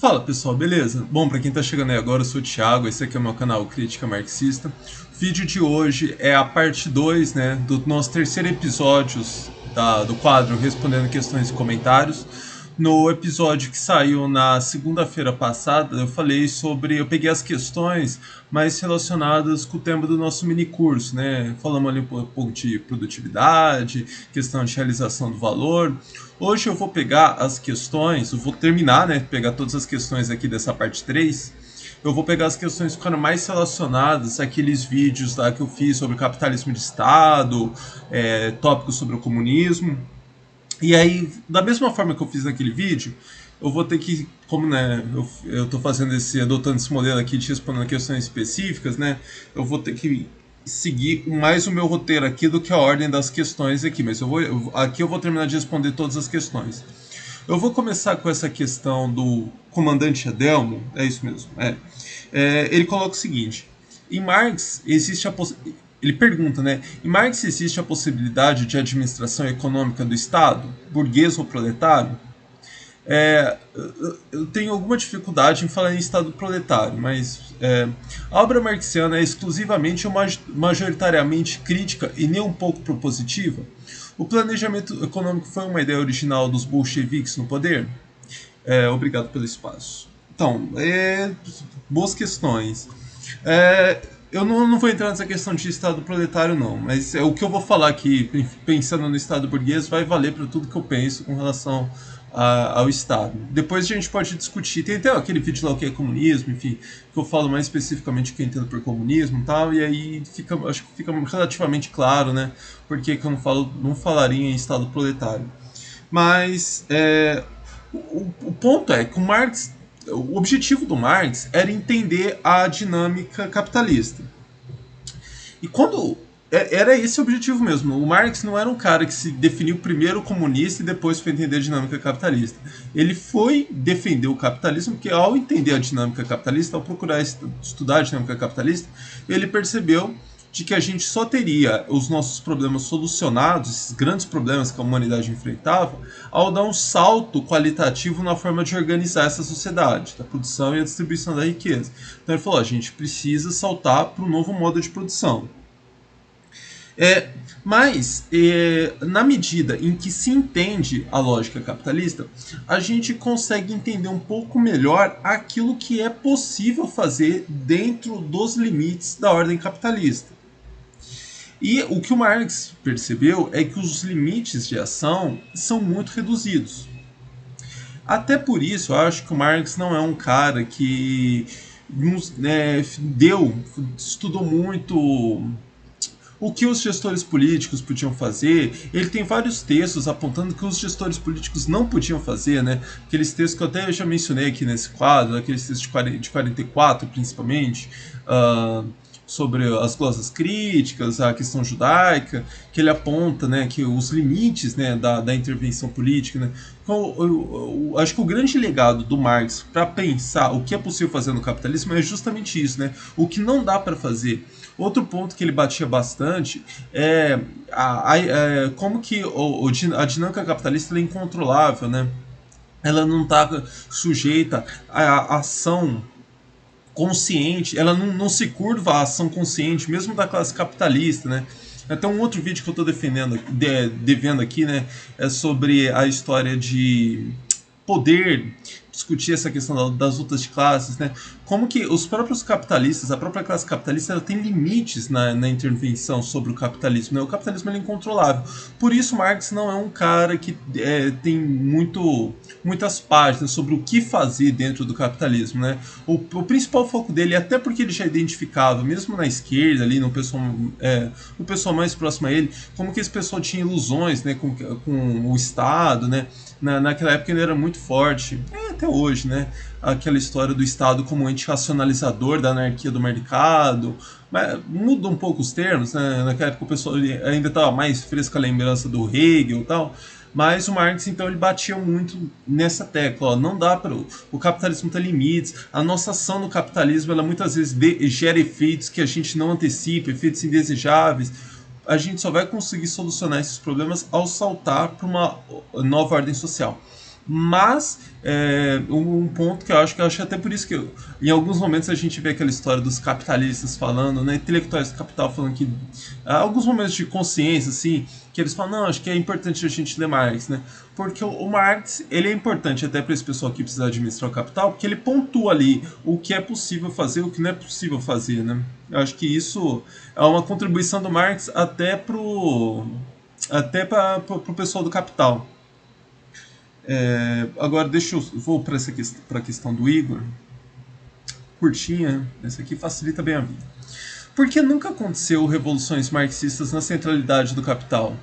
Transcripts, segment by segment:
Fala pessoal, beleza? Bom, para quem tá chegando aí agora, eu sou o Thiago, esse aqui é o meu canal Crítica Marxista. O vídeo de hoje é a parte 2, né, do nosso terceiro episódio do quadro Respondendo Questões e Comentários. No episódio que saiu na segunda-feira passada, eu peguei as questões mais relacionadas com o tema do nosso mini curso, né? Falamos ali um pouco de produtividade, questão de realização do valor. Hoje eu vou pegar as questões, eu vou terminar, né? Pegar todas as questões aqui dessa parte 3. Eu vou pegar as questões que ficaram mais relacionadas àqueles vídeos lá que eu fiz sobre o capitalismo de Estado, tópicos sobre o comunismo. E aí, da mesma forma que eu fiz naquele vídeo, eu vou ter que, como né, eu tô adotando esse modelo aqui de respondendo questões específicas, né? Eu vou ter que seguir mais o meu roteiro aqui do que a ordem das questões aqui, mas aqui eu vou terminar de responder todas as questões. Eu vou começar com essa questão do comandante Adelmo, é isso mesmo, ele coloca o seguinte: em Marx existe ele pergunta, né? Em Marx existe a possibilidade de administração econômica do Estado, burguês ou proletário? Eu tenho alguma dificuldade em falar em Estado proletário, mas a obra marxiana é exclusivamente ou majoritariamente crítica e nem um pouco propositiva? O planejamento econômico foi uma ideia original dos bolcheviques no poder? Obrigado pelo espaço. Então, boas questões. Eu não vou entrar nessa questão de Estado proletário, não, mas o que eu vou falar aqui, pensando no Estado burguês, vai valer para tudo que eu penso com relação ao Estado. Depois a gente pode discutir, tem até aquele vídeo lá o que é comunismo, enfim, que eu falo mais especificamente o que eu entendo por comunismo e tal, e aí acho que fica relativamente claro, né, porque que eu não falaria em Estado proletário. Mas o ponto é que o objetivo do Marx era entender a dinâmica capitalista. E quando era esse o objetivo mesmo. O Marx não era um cara que se definiu primeiro comunista e depois foi entender a dinâmica capitalista. Ele foi defender o capitalismo porque, ao entender a dinâmica capitalista, ao procurar estudar a dinâmica capitalista, ele percebeu de que a gente só teria os nossos problemas solucionados, esses grandes problemas que a humanidade enfrentava, ao dar um salto qualitativo na forma de organizar essa sociedade, da produção e a distribuição da riqueza. Então ele falou: a gente precisa saltar para um novo modo de produção. Mas, na medida em que se entende a lógica capitalista, a gente consegue entender um pouco melhor aquilo que é possível fazer dentro dos limites da ordem capitalista. E o que o Marx percebeu é que os limites de ação são muito reduzidos. Até por isso, eu acho que o Marx não é um cara que estudou muito o que os gestores políticos podiam fazer. Ele tem vários textos apontando que os gestores políticos não podiam fazer, né? Aqueles textos que eu até já mencionei aqui nesse quadro, aqueles textos de 44 principalmente, sobre as glosas críticas, a questão judaica, que ele aponta, né, que os limites, né, da intervenção política. Né? Então, eu acho que o grande legado do Marx para pensar o que é possível fazer no capitalismo é justamente isso, né? O que não dá para fazer. Outro ponto que ele batia bastante é como que a dinâmica capitalista é incontrolável, né? Ela não está sujeita à ação consciente, ela não se curva à ação consciente, mesmo da classe capitalista, né? Até um outro vídeo que eu estou devendo aqui, né, é sobre a história de poder, discutir essa questão das lutas de classes, né? Como que os próprios capitalistas, a própria classe capitalista, ela tem limites na intervenção sobre o capitalismo, né? O capitalismo é incontrolável. Por isso, Marx não é um cara que tem muitas páginas sobre o que fazer dentro do capitalismo, né? O principal foco dele, até porque ele já identificava, mesmo na esquerda, ali no o pessoal mais próximo a ele, como que esse pessoal tinha ilusões, né, com o Estado, né? Naquela época ele era muito forte, até hoje, né? Aquela história do Estado como antirracionalizador da anarquia do mercado, mas muda um pouco os termos, né? Naquela época o pessoal ainda estava mais fresca a lembrança do Hegel e tal, mas o Marx, então, ele batia muito nessa tecla, ó, não dá para o capitalismo ter limites, a nossa ação no capitalismo, ela muitas vezes gera efeitos que a gente não antecipa, efeitos indesejáveis. A gente só vai conseguir solucionar esses problemas ao saltar para uma nova ordem social. Mas um ponto que eu acho até por isso que em alguns momentos a gente vê aquela história dos capitalistas falando, né, intelectuais do capital falando que há alguns momentos de consciência assim, que eles falam, não, acho que é importante a gente ler Marx, né? Porque o Marx, ele é importante até para esse pessoal que precisa administrar o capital, porque ele pontua ali o que é possível fazer, o que não é possível fazer, né? Eu acho que isso é uma contribuição do Marx até para o pessoal do capital. Agora deixa eu vou para a questão do Igor, curtinha, essa aqui facilita bem a vida. Por que nunca aconteceu revoluções marxistas na centralidade do capital?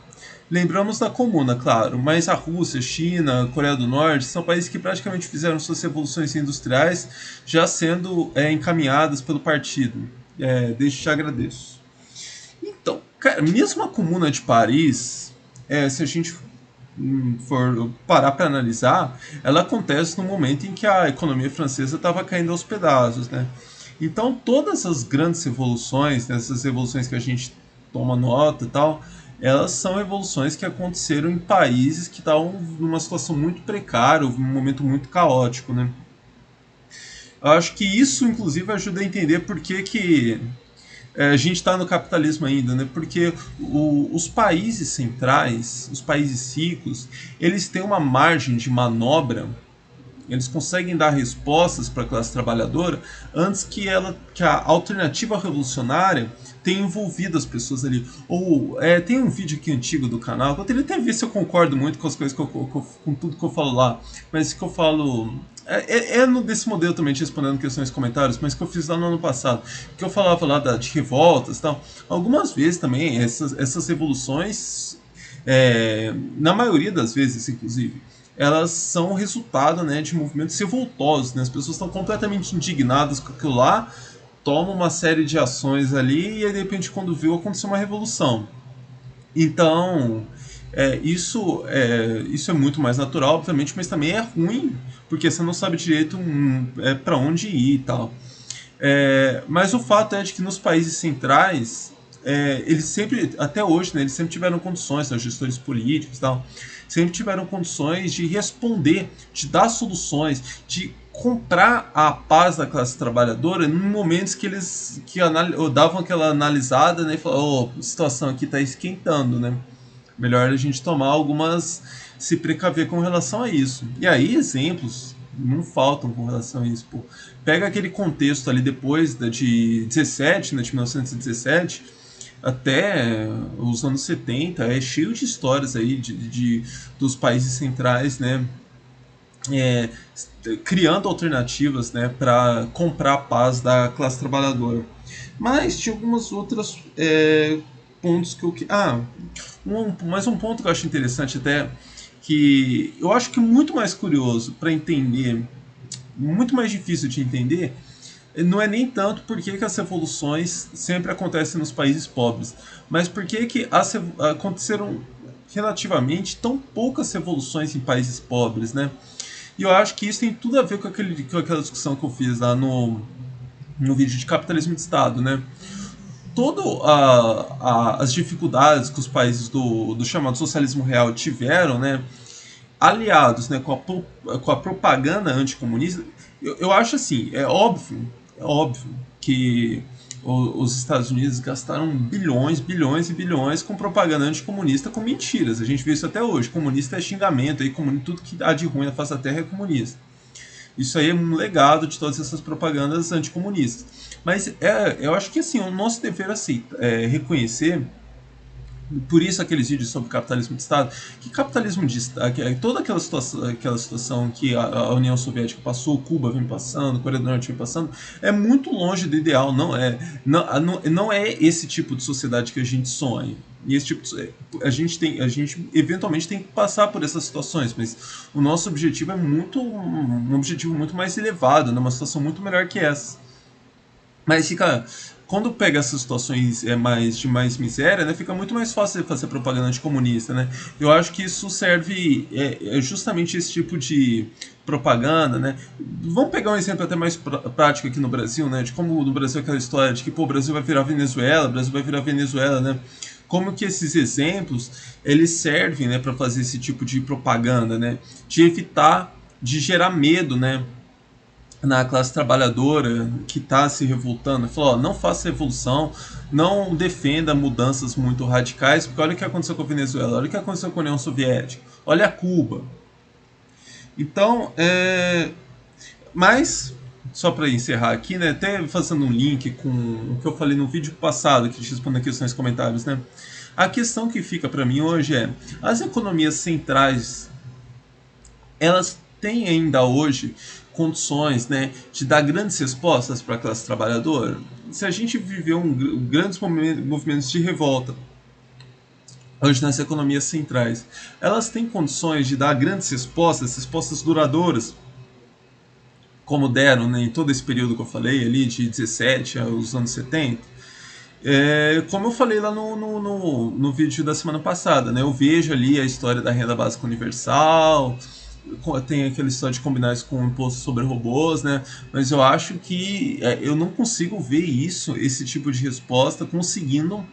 Lembramos da Comuna, claro, mas a Rússia, China, Coreia do Norte são países que praticamente fizeram suas revoluções industriais já sendo encaminhadas pelo partido. Desde te agradeço. Então, cara, mesmo a Comuna de Paris, se a gente for parar para analisar, ela acontece no momento em que a economia francesa estava caindo aos pedaços, né? Então, todas as grandes revoluções, né, essas revoluções que a gente toma nota e tal, elas são revoluções que aconteceram em países que estavam numa situação muito precária, num momento muito caótico, né? Eu acho que isso, inclusive, ajuda a entender por que a gente está no capitalismo ainda, né? Porque os países centrais, os países ricos, eles têm uma margem de manobra, eles conseguem dar respostas para a classe trabalhadora antes que a alternativa revolucionária tenha envolvido as pessoas ali. Ou tem um vídeo aqui antigo do canal, que eu teria até ver se eu concordo muito com as coisas com tudo que eu falo lá, mas que eu falo desse modelo também, te respondendo questões e comentários, mas que eu fiz lá no ano passado, que eu falava lá de revoltas e tal. Algumas vezes também, essas revoluções, na maioria das vezes, inclusive, elas são resultado, né, de movimentos revoltosos, né? As pessoas estão completamente indignadas com aquilo lá, tomam uma série de ações ali e aí, de repente, quando viu, aconteceu uma revolução. Então, isso é muito mais natural, obviamente, mas também é ruim, porque você não sabe direito para onde ir e tal. Mas o fato é de que nos países centrais, eles sempre, até hoje, né, eles sempre tiveram condições, né, os gestores políticos e tal, sempre tiveram condições de responder, de dar soluções, de comprar a paz da classe trabalhadora em momentos que eles davam aquela analisada, né, e falavam, a situação aqui está esquentando, né? Melhor a gente tomar algumas, se precaver com relação a isso. E aí exemplos não faltam com relação a isso. Pô. Pega aquele contexto ali depois de 17, né, de 1917, até os anos 70, é cheio de histórias aí dos países centrais, né, é, criando alternativas, né, para comprar a paz da classe trabalhadora. Mas tinha algumas outras pontos que eu mais um ponto que eu acho interessante até, que eu acho que é muito mais curioso para entender, muito mais difícil de entender, não é nem tanto porque que as revoluções sempre acontecem nos países pobres, mas porque que aconteceram relativamente tão poucas revoluções em países pobres, né? E eu acho que isso tem tudo a ver com aquela discussão que eu fiz lá no vídeo de capitalismo de Estado, né? Todas as dificuldades que os países do chamado socialismo real tiveram, né, aliados, né, com a propaganda anticomunista, eu acho assim, é óbvio que os Estados Unidos gastaram bilhões, bilhões e bilhões com propaganda anticomunista, com mentiras. A gente vê isso até hoje. Comunista é xingamento, aí, tudo que há de ruim na face da terra é comunista. Isso aí é um legado de todas essas propagandas anticomunistas. Mas eu acho que assim, o nosso dever é reconhecer, por isso aqueles vídeos sobre capitalismo de Estado, que capitalismo de Estado, toda aquela situação que a União Soviética passou, Cuba vem passando, Coreia do Norte vem passando, é muito longe do ideal, não é esse tipo de sociedade que a gente sonha. E esse tipo a gente eventualmente tem que passar por essas situações, mas o nosso objetivo é um objetivo muito mais elevado, né, uma situação muito melhor que essa. Mas fica. Quando pega essas situações de mais miséria, né, fica muito mais fácil de fazer propaganda anticomunista, né? Eu acho que isso serve justamente esse tipo de propaganda, né? Vamos pegar um exemplo até mais prático aqui no Brasil, né? De como no Brasil aquela história de que pô, o Brasil vai virar Venezuela, né? como que esses exemplos eles servem, né, para fazer esse tipo de propaganda, né, de evitar de gerar medo, né, na classe trabalhadora que está se revoltando. Falou, ó, não faça revolução, não defenda mudanças muito radicais, porque olha o que aconteceu com a Venezuela, olha o que aconteceu com a União Soviética, olha a Cuba. Então, mas só para encerrar aqui, né, até fazendo um link com o que eu falei no vídeo passado, que responde aqui nos comentários, né? A questão que fica para mim hoje é: as economias centrais, elas têm ainda hoje condições, né, de dar grandes respostas para a classe trabalhadora? Se a gente viveu grandes movimentos de revolta hoje nas economias centrais, elas têm condições de dar grandes respostas, respostas duradouras, como deram, né, em todo esse período que eu falei, ali de 17 aos anos 70? Como eu falei lá no vídeo da semana passada, né, eu vejo ali a história da renda básica universal, tem aquela história de combinar isso com o imposto sobre robôs, né, mas eu acho que eu não consigo ver isso, esse tipo de resposta, conseguindo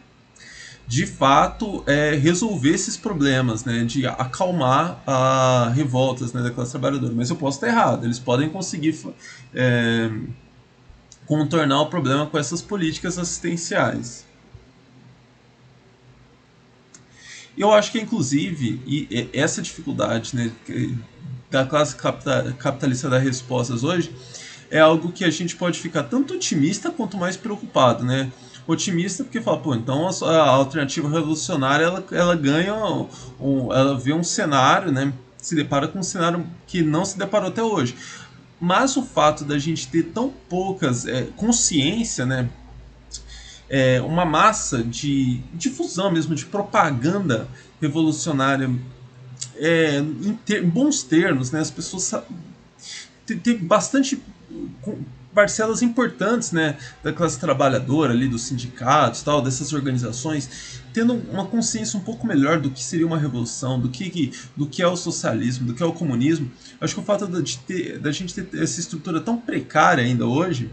de fato resolver esses problemas, né, de acalmar a revoltas, né, da classe trabalhadora. Mas eu posso estar errado, eles podem conseguir contornar o problema com essas políticas assistenciais. Eu acho que, inclusive, essa dificuldade, né, da classe capitalista dar respostas hoje é algo que a gente pode ficar tanto otimista quanto mais preocupado, né? Otimista porque fala, pô, então a alternativa revolucionária ela ganha, ela vê um cenário, né? Se depara com um cenário que não se deparou até hoje. Mas o fato da gente ter tão poucas consciência, né? Uma massa de difusão mesmo, de propaganda revolucionária em bons termos, né? As pessoas teve bastante parcelas importantes, né, da classe trabalhadora ali, dos sindicatos, tal, dessas organizações, tendo uma consciência um pouco melhor do que seria uma revolução, do que é o socialismo, do que é o comunismo. Acho que o fato da gente ter essa estrutura tão precária ainda hoje,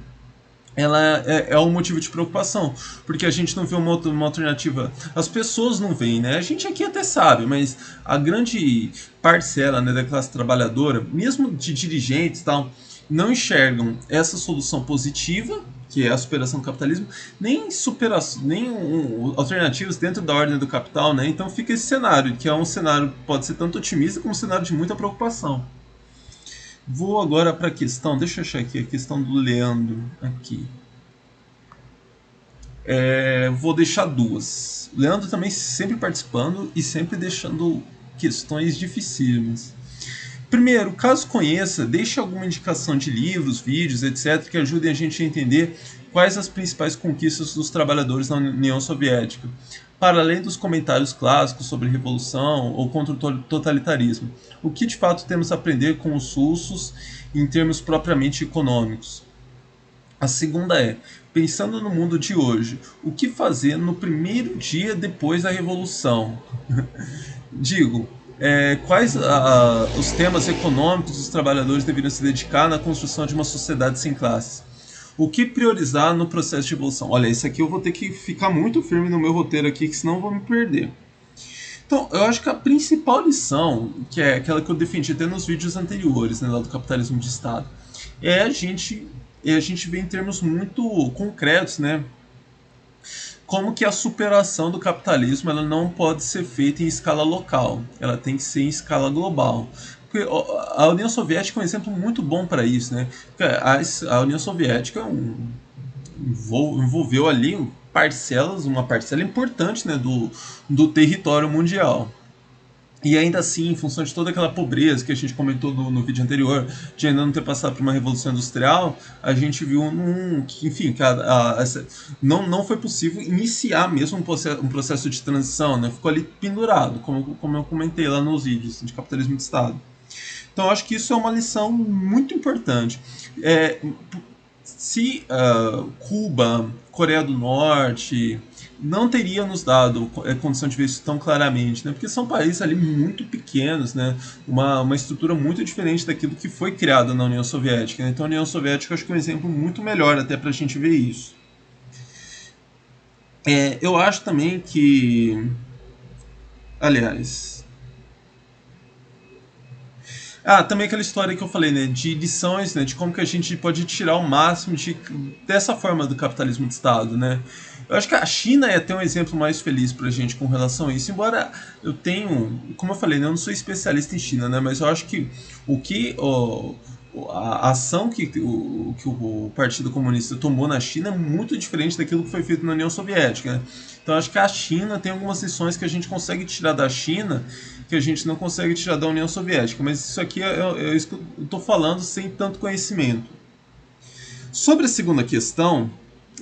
ela é um motivo de preocupação, porque a gente não vê uma alternativa, as pessoas não veem, né? A gente aqui até sabe, mas a grande parcela, né, da classe trabalhadora, mesmo de dirigentes e tal, não enxergam essa solução positiva, que é a superação do capitalismo, nem alternativas dentro da ordem do capital, né? Então fica esse cenário, que é um cenário que pode ser tanto otimista como um cenário de muita preocupação. Vou agora para a questão, deixa eu achar aqui a questão do Leandro aqui. Vou deixar duas. O Leandro também sempre participando e sempre deixando questões dificílimas. Primeiro, caso conheça, deixe alguma indicação de livros, vídeos, etc., que ajudem a gente a entender quais as principais conquistas dos trabalhadores na União Soviética, para além dos comentários clássicos sobre revolução ou contra o totalitarismo. O que de fato temos a aprender com os russos em termos propriamente econômicos? A segunda é, pensando no mundo de hoje, o que fazer no primeiro dia depois da revolução? Digo, quais os temas econômicos os trabalhadores deveriam se dedicar na construção de uma sociedade sem classes? O que priorizar no processo de evolução? Olha, isso aqui eu vou ter que ficar muito firme no meu roteiro aqui, que senão eu vou me perder. Então, eu acho que a principal lição, que é aquela que eu defendi até nos vídeos anteriores, né, lá do capitalismo de Estado, a gente vê em termos muito concretos, né, como que a superação do capitalismo ela não pode ser feita em escala local, ela tem que ser em escala global. Porque a União Soviética é um exemplo muito bom para isso, né? A União Soviética envolveu ali uma parcela importante, né, do território mundial. E ainda assim, em função de toda aquela pobreza que a gente comentou no vídeo anterior, de ainda não ter passado por uma revolução industrial, a gente viu que, enfim, não foi possível iniciar mesmo um processo de transição, né? Ficou ali pendurado, como eu comentei lá nos vídeos de capitalismo de Estado. Então, eu acho que isso é uma lição muito importante. Se Cuba, Coreia do Norte não teria nos dado condição de ver isso tão claramente, né? Porque são países ali muito pequenos, né? Uma estrutura muito diferente daquilo que foi criado na União Soviética, né? Então a União Soviética acho que é um exemplo muito melhor até para a gente ver isso. Eu acho também que, aliás, também aquela história que eu falei, né, de lições, né, de como que a gente pode tirar o máximo dessa forma do capitalismo de Estado, né. Eu acho que a China é até um exemplo mais feliz pra gente com relação a isso, embora eu tenho, como eu falei, né, eu não sou especialista em China, né, mas eu acho que o que a ação que o Partido Comunista tomou na China é muito diferente daquilo que foi feito na União Soviética, né? Então acho que a China tem algumas lições que a gente consegue tirar da China que a gente não consegue tirar da União Soviética, mas isso aqui é isso que eu estou falando sem tanto conhecimento. Sobre a segunda questão,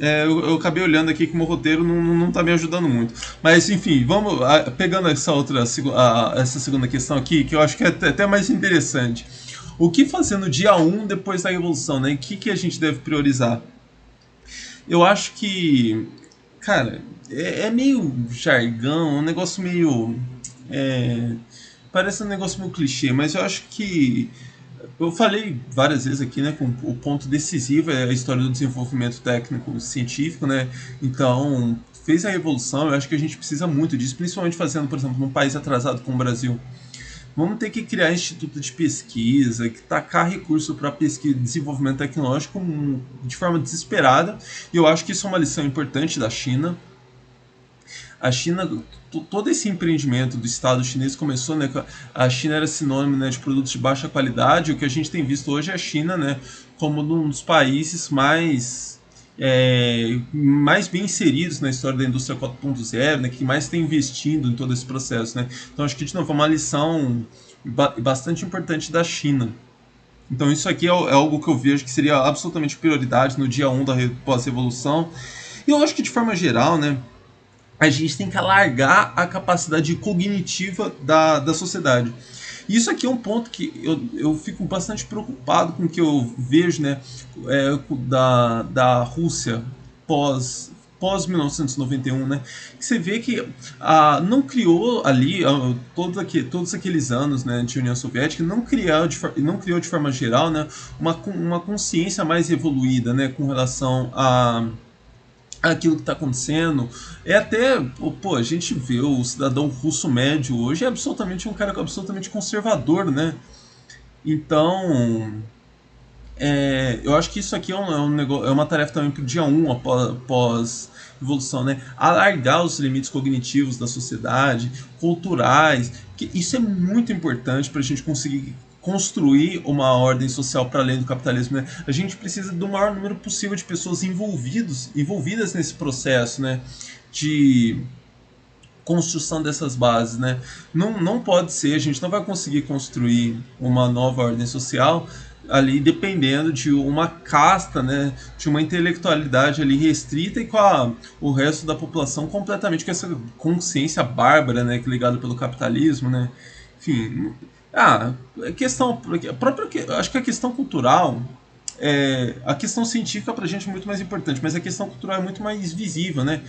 eu acabei olhando aqui que o meu roteiro não tá me ajudando muito. Mas enfim, vamos pegando essa segunda questão aqui, que eu acho que é até mais interessante. O que fazer no dia um depois da Revolução, né? O que a gente deve priorizar? Eu acho que, cara, é meio jargão, um negócio meio. é, Parece um negócio meio clichê, mas eu acho que eu falei várias vezes aqui, né, com o ponto decisivo é a história do desenvolvimento técnico científico, né? Então, fez a revolução, eu acho que a gente precisa muito disso, principalmente fazendo, por exemplo, num país atrasado como o Brasil. Vamos ter que criar instituto de pesquisa, que tacar recurso para pesquisa e desenvolvimento tecnológico de forma desesperada. E eu acho que isso é uma lição importante da China. A China, todo esse empreendimento do Estado chinês começou, né? A China era sinônimo, né, de produtos de baixa qualidade. O que a gente tem visto hoje é a China, né, como um dos países mais bem inseridos na história da indústria 4.0, né, que mais tem investindo em todo esse processo, né? Então acho que de novo é uma lição bastante importante da China. Então isso aqui é algo que eu vejo que seria absolutamente prioridade no dia um da pós-revolução. E eu acho que de forma geral, né, a gente tem que alargar a capacidade cognitiva da sociedade. Isso aqui é um ponto que eu fico bastante preocupado com o que eu vejo, né, da Rússia pós 1991, né? Que você vê que não criou ali todos aqueles anos, né, de União Soviética, não criou de forma geral, né, uma consciência mais evoluída, né, com relação aquilo que está acontecendo. É até, pô, a gente vê o cidadão russo médio hoje é absolutamente um cara absolutamente conservador, né? Então, eu acho que isso aqui é uma tarefa também para o dia um após evolução, né? Alargar os limites cognitivos da sociedade, culturais, que isso é muito importante para a gente conseguir construir uma ordem social para além do capitalismo, né? A gente precisa do maior número possível de pessoas envolvidas nesse processo, né? De construção dessas bases, né? Não pode ser, a gente não vai conseguir construir uma nova ordem social ali dependendo de uma casta, né, de uma intelectualidade ali restrita e com o resto da população completamente com essa consciência bárbara, né, que é ligada pelo capitalismo, né? Enfim, a questão, acho que a questão cultural a questão científica pra gente é muito mais importante, mas a questão cultural é muito mais visível, né?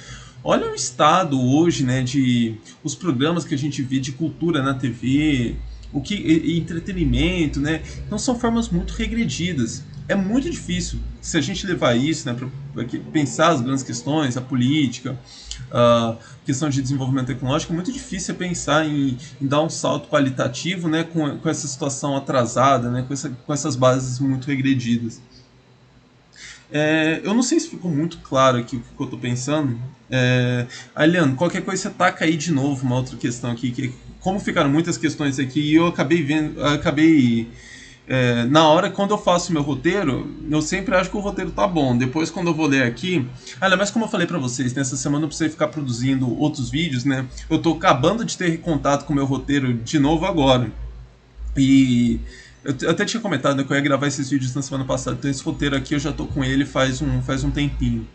Olha o estado hoje, né, de os programas que a gente vê de cultura na TV, entretenimento, né? Então são formas muito regredidas. É muito difícil se a gente levar isso, né, para pensar as grandes questões, a política, a questão de desenvolvimento tecnológico, é muito difícil pensar em dar um salto qualitativo, né, com essa situação atrasada, né, com essas bases muito regredidas. Eu não sei se ficou muito claro aqui o que eu estou pensando. Aliano, qualquer coisa você taca aí de novo uma outra questão aqui, que como ficaram muitas questões aqui e eu na hora, quando eu faço meu roteiro, eu sempre acho que o roteiro tá bom. Depois, quando eu vou ler aqui. Mas como eu falei pra vocês, nessa semana eu precisei ficar produzindo outros vídeos, né? Eu tô acabando de ter contato com o meu roteiro de novo agora. E eu até tinha comentado, né, que eu ia gravar esses vídeos na semana passada. Então, esse roteiro aqui eu já tô com ele faz um tempinho.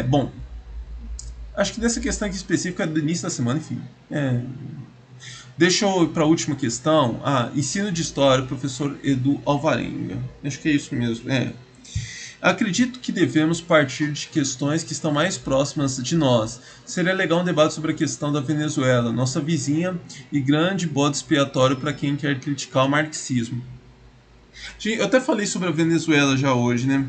Bom, acho que dessa questão aqui específica é do início da semana, enfim. Deixa eu ir para a última questão. Ensino de História, professor Edu Alvarenga. Acho que é isso mesmo. Acredito que devemos partir de questões que estão mais próximas de nós. Seria legal um debate sobre a questão da Venezuela, nossa vizinha e grande bode expiatório para quem quer criticar o marxismo. Gente, eu até falei sobre a Venezuela já hoje, né?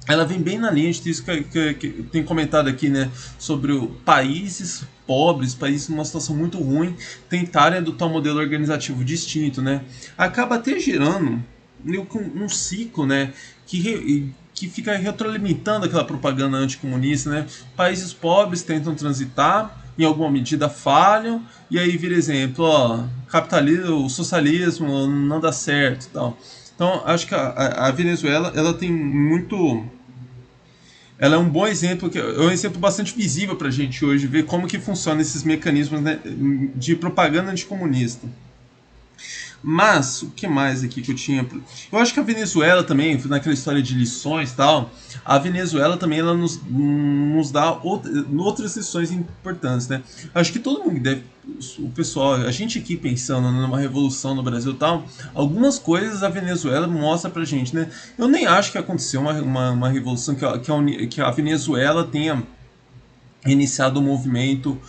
ela vem bem na linha de isso que tem comentado aqui, né, sobre países pobres, países numa situação muito ruim, tentarem adotar um modelo organizativo distinto, né, acaba até gerando meio que um ciclo, né, que fica retroalimentando aquela propaganda anticomunista, né, países pobres tentam transitar, em alguma medida falham, e aí vira exemplo, ó, capitalismo, o socialismo não dá certo e tal. Então, acho que a Venezuela ela tem muito, ela é um bom exemplo, é um exemplo bastante visível para a gente hoje ver como que funcionam esses mecanismos, né, de propaganda anticomunista. Mas, o que mais aqui que eu tinha? Eu acho que a Venezuela também, naquela história de lições e tal, a Venezuela também ela nos dá outras lições importantes, né? Acho que todo mundo deve, o pessoal, a gente aqui pensando numa revolução no Brasil e tal, algumas coisas a Venezuela mostra pra gente, né? Eu nem acho que aconteceu uma revolução que a Venezuela tenha iniciado o movimento,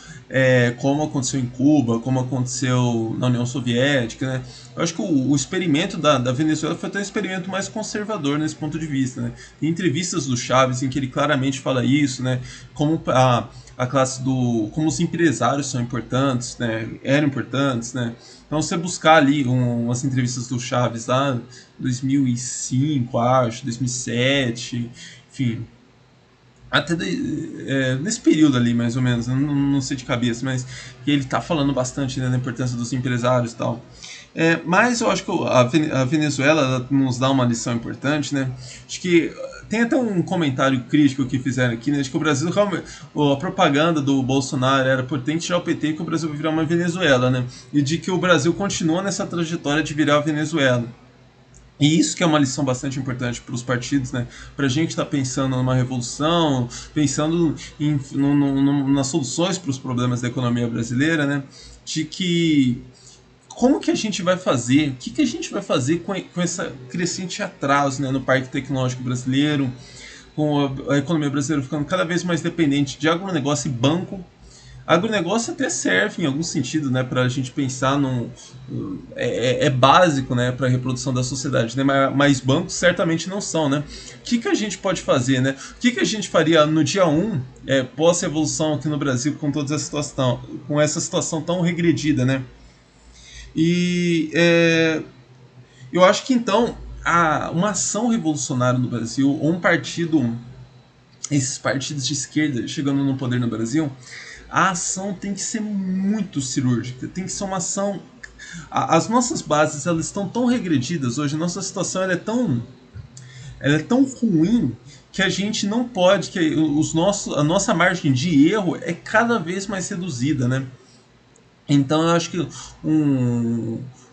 como aconteceu em Cuba, como aconteceu na União Soviética, né? Eu acho que o experimento da Venezuela foi até um experimento mais conservador nesse ponto de vista, né? Tem entrevistas do Chaves em que ele claramente fala isso, né? Como a classe do, como os empresários são importantes, né? Eram importantes, né? Então você buscar ali umas entrevistas do Chaves lá, 2005, acho, 2007, enfim, até nesse período ali, mais ou menos, não sei de cabeça, mas que ele tá falando bastante, né, da importância dos empresários e tal. Mas eu acho que a Venezuela nos dá uma lição importante, né? Acho que tem até um comentário crítico que fizeram aqui, né? Acho que o Brasil, a propaganda do Bolsonaro era potente já o PT que o Brasil vai virar uma Venezuela, né? E de que o Brasil continua nessa trajetória de virar a Venezuela. E isso que é uma lição bastante importante para os partidos, né? Para a gente estar pensando numa revolução, pensando nas soluções para os problemas da economia brasileira, né? De que como que a gente vai fazer, o que, que a gente vai fazer com esse crescente atraso, né, no parque tecnológico brasileiro, com a economia brasileira ficando cada vez mais dependente de agronegócio e banco. Agronegócio até serve em algum sentido, né, para a gente pensar num é básico, né, para a reprodução da sociedade, né, mas bancos certamente não são, né. O que, que a gente pode fazer, né? O que, que a gente faria no dia 1, pós-revolução aqui no Brasil, com toda essa situação, com essa situação tão regredida, né? E eu acho que então uma ação revolucionária no Brasil, ou um partido, esses partidos de esquerda chegando no poder no Brasil, a ação tem que ser muito cirúrgica, tem que ser uma ação. As nossas bases elas estão tão regredidas hoje, a nossa situação ela é tão ruim que a gente não pode, que a nossa margem de erro é cada vez mais reduzida, né? Então eu acho que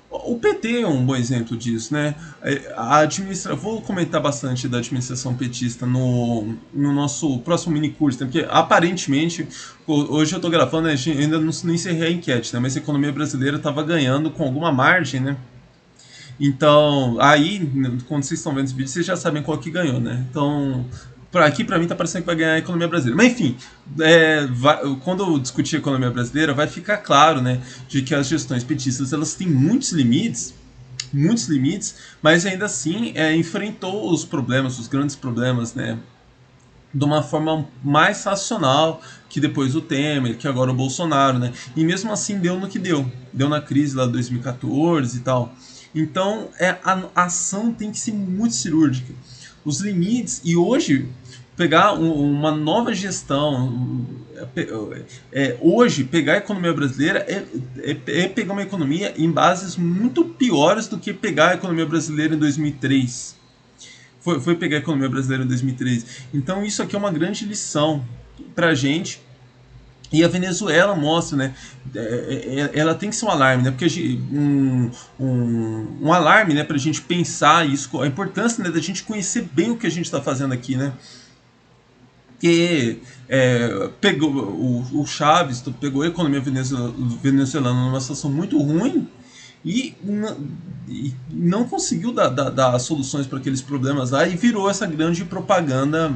o PT é um bom exemplo disso, né? Vou comentar bastante da administração petista no nosso próximo mini curso, né? Porque aparentemente, hoje eu estou gravando, né, ainda não encerrei a enquete, né? Mas a economia brasileira estava ganhando com alguma margem, né? Então, aí, quando vocês estão vendo esse vídeo, vocês já sabem qual que ganhou, né? Então, aqui pra mim tá parecendo que vai ganhar a economia brasileira. Mas enfim, quando eu discutir a economia brasileira, vai ficar claro, né, de que as gestões petistas elas têm muitos limites, mas ainda assim enfrentou os problemas, os grandes problemas, né, de uma forma mais racional que depois o Temer, que agora o Bolsonaro, né? E mesmo assim deu no que deu. Deu na crise lá de 2014 e tal. Então, a ação tem que ser muito cirúrgica. Os limites, e hoje, pegar uma nova gestão, hoje, pegar a economia brasileira é pegar uma economia em bases muito piores do que pegar a economia brasileira em 2003. Foi pegar a economia brasileira em 2003. Então isso aqui é uma grande lição para a gente. E a Venezuela mostra, né? Ela tem que ser um alarme, né? Porque um alarme, né? Para a gente pensar isso, a importância, né, da gente conhecer bem o que a gente está fazendo aqui, né? Porque pegou o Chaves pegou a economia venezuelana numa situação muito ruim e não conseguiu dar soluções para aqueles problemas lá e virou essa grande propaganda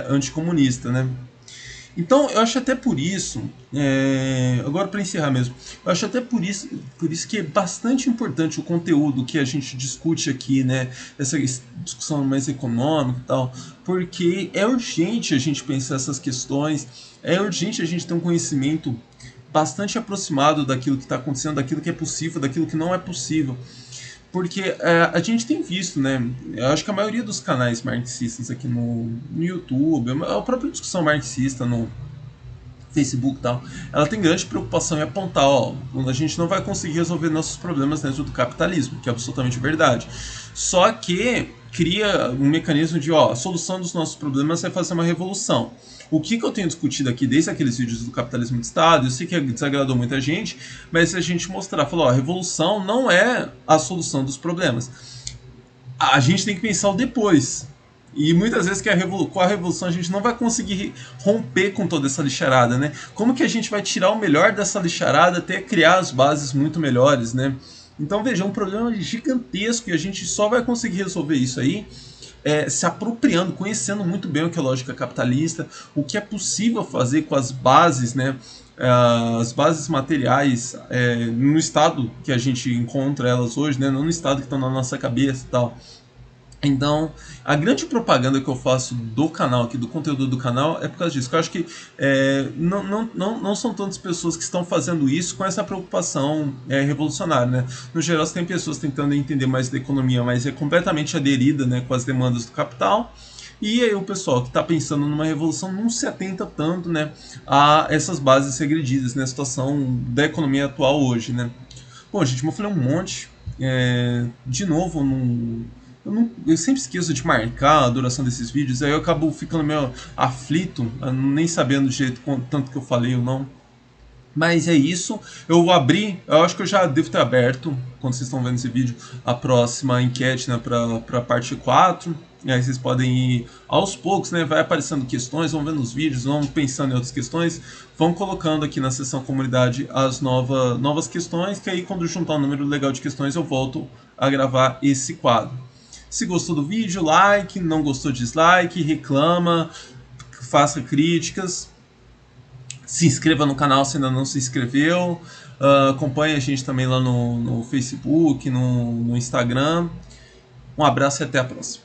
anticomunista, né? Então, eu acho até por isso, agora para encerrar mesmo, eu acho até por isso que é bastante importante o conteúdo que a gente discute aqui, né? Essa discussão mais econômica e tal, porque é urgente a gente pensar essas questões, é urgente a gente ter um conhecimento bastante aproximado daquilo que está acontecendo, daquilo que é possível, daquilo que não é possível. Porque a gente tem visto, né? Eu acho que a maioria dos canais marxistas aqui no YouTube, a própria discussão marxista no Facebook e tal, ela tem grande preocupação em apontar, ó, a gente não vai conseguir resolver nossos problemas dentro do capitalismo, que é absolutamente verdade. Só que cria um mecanismo de, ó, a solução dos nossos problemas é fazer uma revolução. O que eu tenho discutido aqui desde aqueles vídeos do capitalismo de Estado, eu sei que desagradou muita gente, mas se a gente mostrar, falou, ó, a revolução não é a solução dos problemas. A gente tem que pensar o depois. E muitas vezes que com a revolução a gente não vai conseguir romper com toda essa lixarada, né? Como que a gente vai tirar o melhor dessa lixarada até criar as bases muito melhores, né? Então veja, é um problema gigantesco e a gente só vai conseguir resolver isso aí se apropriando, conhecendo muito bem o que é lógica capitalista, o que é possível fazer com as bases, né? As bases materiais no estado que a gente encontra elas hoje, né? Não no estado que estão na nossa cabeça e tal. Então, a grande propaganda que eu faço do canal aqui, do conteúdo do canal, é por causa disso. Eu acho que não são tantas pessoas que estão fazendo isso com essa preocupação revolucionária, né? No geral, você tem pessoas tentando entender mais da economia, mas é completamente aderida, né, com as demandas do capital. E aí o pessoal que está pensando numa revolução não se atenta tanto, né, a essas bases regredidas, né, a situação da economia atual hoje, né? Bom, gente, eu falei um monte. De novo, eu sempre esqueço de marcar a duração desses vídeos, aí eu acabo ficando meio aflito, nem sabendo do jeito tanto que eu falei ou não. Mas é isso, eu vou abrir, eu acho que eu já devo ter aberto, quando vocês estão vendo esse vídeo, a próxima enquete, né, para a parte 4. E aí vocês podem ir aos poucos, né, vai aparecendo questões, vão vendo os vídeos, vão pensando em outras questões, vão colocando aqui na seção comunidade as novas questões, que aí quando juntar um número legal de questões eu volto a gravar esse quadro. Se gostou do vídeo, like, não gostou, dislike, reclama, faça críticas, se inscreva no canal se ainda não se inscreveu, acompanhe a gente também lá no Facebook, no Instagram. Um abraço e até a próxima.